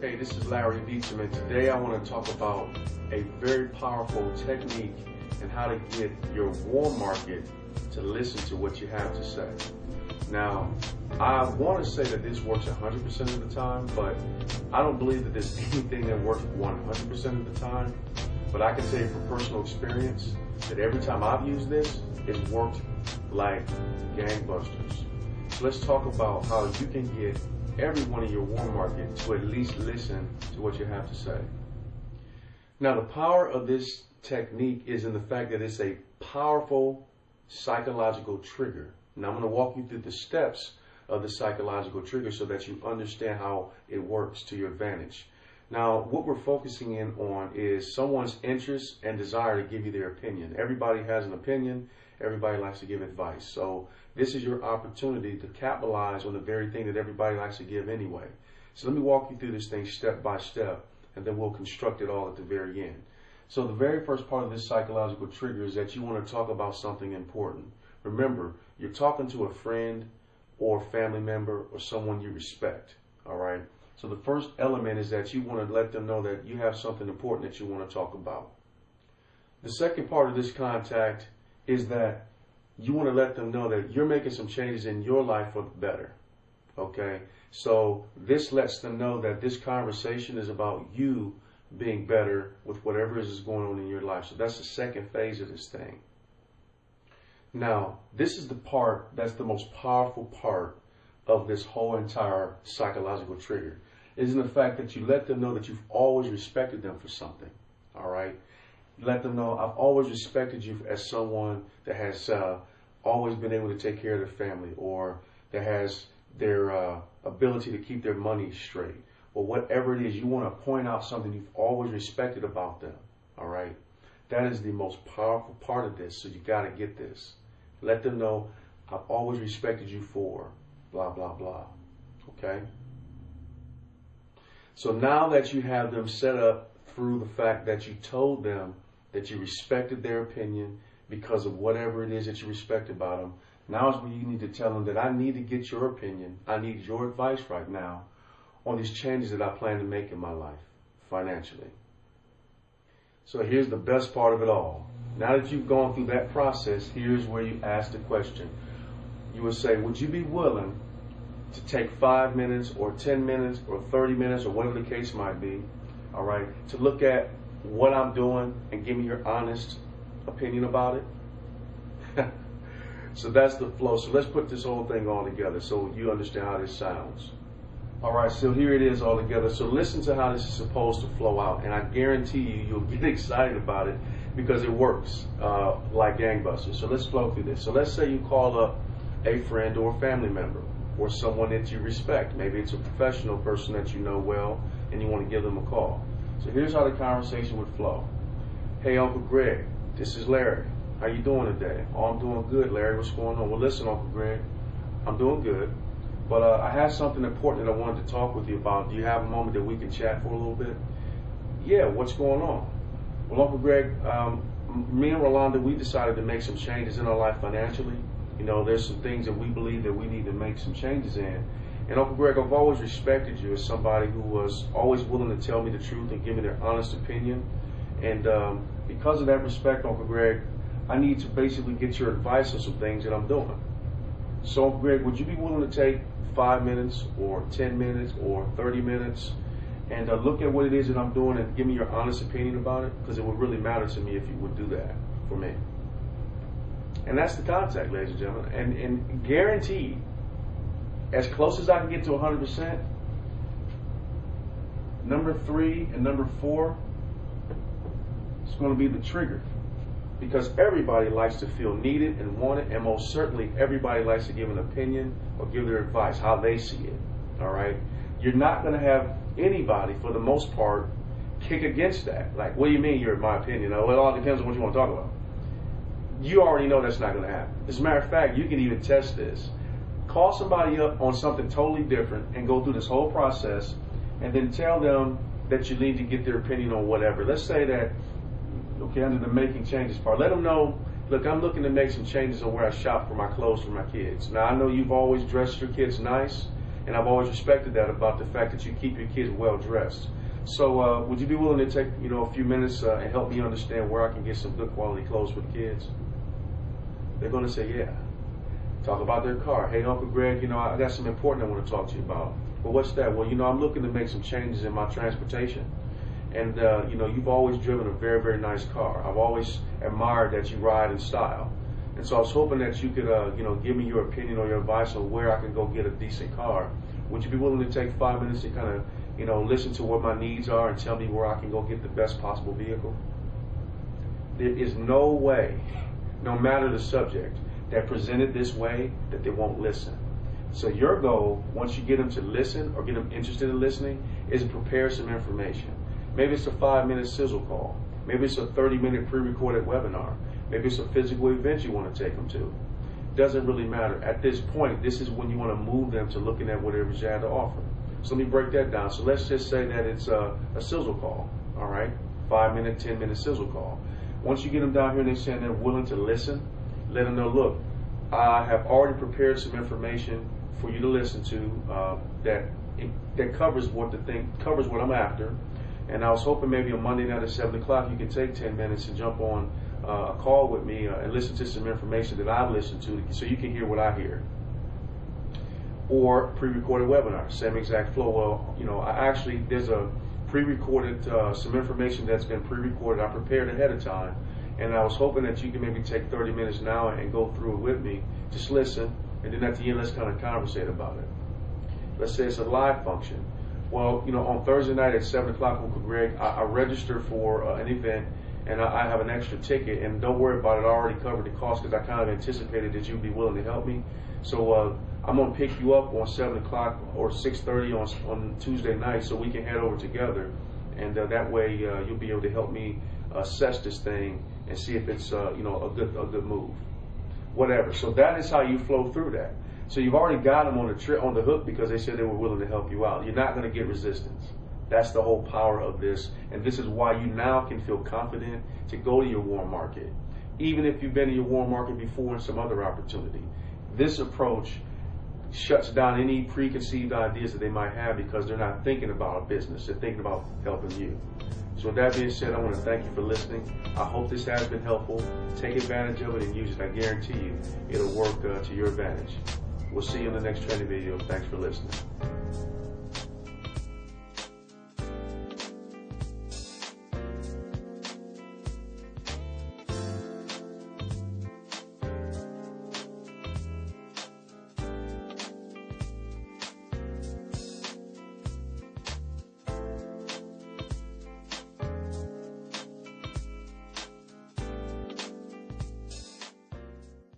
Hey, this is Larry Beecham, and today I want to talk about a very powerful technique and how to get your warm market to listen to what you have to say. Now, I want to say that this works 100% of the time, but I don't believe that there's anything that works 100% of the time. But I can tell you from personal experience that every time I've used this, it's worked like gangbusters. So let's talk about how you can get everyone in your warm market to at least listen to what you have to say. Now, the power of this technique is in the fact that it's a powerful psychological trigger. Now, I'm going to walk you through the steps of the psychological trigger so that you understand how it works to your advantage. Now, what we're focusing in on is someone's interest and desire to give you their opinion. Everybody has an opinion. Everybody likes to give advice. So this is your opportunity to capitalize on the very thing that everybody likes to give anyway. So let me walk you through this thing step by step, and then we'll construct it all at the very end. So the very first part of this psychological trigger is that you want to talk about something important. Remember, you're talking to a friend or family member or someone you respect, all right? So the first element is that you want to let them know that you have something important that you want to talk about. The second part of this contact is that you want to let them know that you're making some changes in your life for the better, okay? So this lets them know that this conversation is about you being better with whatever is going on in your life. So that's the second phase of this thing. Now, this is the part that's the most powerful part of this whole entire psychological trigger, is in the fact that you let them know that you've always respected them for something, all right? Let them know, I've always respected you as someone that has always been able to take care of their family, or that has their ability to keep their money straight, or whatever it is. You want to point out something you've always respected about them, all right? That is the most powerful part of this, so you got to get this. Let them know, I've always respected you for blah, blah, blah, okay? So now that you have them set up through the fact that you told them that you respected their opinion because of whatever it is that you respect about them, now is when you need to tell them that I need to get your opinion, I need your advice right now on these changes that I plan to make in my life financially. So here's the best part of it all. Now that you've gone through that process, here's where you ask the question. You would say, would you be willing to take 5 minutes or 10 minutes or 30 minutes or whatever the case might be, all right, to look at what I'm doing and give me your honest opinion about it? So that's the flow. So let's put this whole thing all together so you understand how this sounds. All right, so here it is all together. So listen to how this is supposed to flow out, and I guarantee you, you'll get excited about it because it works like gangbusters. So let's flow through this. So let's say you call up a friend or a family member or someone that you respect. Maybe it's a professional person that you know well and you want to give them a call. So here's how the conversation would flow. Hey, Uncle Greg, this is Larry. How you doing today? Oh, I'm doing good, Larry. What's going on? Well, listen, Uncle Greg, I'm doing good. But I have something important that I wanted to talk with you about. Do you have a moment that we can chat for a little bit? Yeah, what's going on? Well, Uncle Greg, me and Rolanda, we decided to make some changes in our life financially. You know, there's some things that we believe that we need to make some changes in. And Uncle Greg, I've always respected you as somebody who was always willing to tell me the truth and give me their honest opinion. And because of that respect, Uncle Greg, I need to basically get your advice on some things that I'm doing. So, Uncle Greg, would you be willing to take 5 minutes or 10 minutes or 30 minutes and look at what it is that I'm doing and give me your honest opinion about it? Because it would really matter to me if you would do that for me. And that's the contact, ladies and gentlemen. And guaranteed, as close as I can get to 100%, number 3 and number 4 is going to be the trigger. Because everybody likes to feel needed and wanted, and most certainly everybody likes to give an opinion or give their advice, how they see it, all right? You're not going to have anybody, for the most part, kick against that. Like, what do you mean, my opinion? Well, it all depends on what you want to talk about. You already know that's not going to happen. As a matter of fact, you can even test this. Call somebody up on something totally different and go through this whole process, and then tell them that you need to get their opinion on whatever. Let's say that, okay, under the making changes part, let them know, look, I'm looking to make some changes on where I shop for my clothes for my kids. Now, I know you've always dressed your kids nice, And I've always respected that about the fact that you keep your kids well dressed. So would you be willing to take a few minutes and help me understand where I can get some good quality clothes for the kids? They're going to say, yeah. Talk about their car. Hey, Uncle Greg, I got something important I want to talk to you about. Well, what's that? Well, I'm looking to make some changes in my transportation. And, you've always driven a very, very nice car. I've always admired that you ride in style. And so I was hoping that you could, give me your opinion or your advice on where I can go get a decent car. Would you be willing to take 5 minutes to kind of, listen to what my needs are and tell me where I can go get the best possible vehicle? There is no way, no matter the subject, that presented this way that they won't listen. So your goal, once you get them to listen or get them interested in listening, is to prepare some information. Maybe it's a 5-minute sizzle call. Maybe it's a 30-minute pre-recorded webinar. Maybe it's a physical event you want to take them to. Doesn't really matter. At this point, this is when you want to move them to looking at whatever you have to offer. So let me break that down. So let's just say that it's a sizzle call, all right? 5-minute, 10-minute sizzle call. Once you get them down here and they're saying they're willing to listen, let them know, look, I have already prepared some information for you to listen to that covers what I'm after. And I was hoping maybe on Monday night at 7 o'clock you could take 10 minutes and jump on a call with me and listen to some information that I've listened to so you can hear what I hear. Or pre-recorded webinar, same exact flow. Well, there's a pre-recorded, some information that's been pre-recorded. I prepared ahead of time. And I was hoping that you can maybe take 30 minutes now and go through it with me. Just listen, and then at the end, let's kind of conversate about it. Let's say it's a live function. Well, on Thursday night at 7 o'clock, Uncle Greg, I registered for an event, and I have an extra ticket. And don't worry about it, I already covered the cost because I kind of anticipated that you'd be willing to help me. So I'm going to pick you up on 7 o'clock or 6:30 on Tuesday night so we can head over together. And that way you'll be able to help me assess this thing and see if it's a good move, whatever. So that is how you flow through that. So you've already got them on the hook because they said they were willing to help you out. You're not going to get resistance. That's the whole power of this, and this is why you now can feel confident to go to your warm market, even if you've been in your warm market before in some other opportunity. This approach shuts down any preconceived ideas that they might have because they're not thinking about a business. They're thinking about helping you. So with that being said, I want to thank you for listening. I hope this has been helpful. Take advantage of it and use it. I guarantee you it'll work to your advantage. We'll see you in the next training video. Thanks for listening.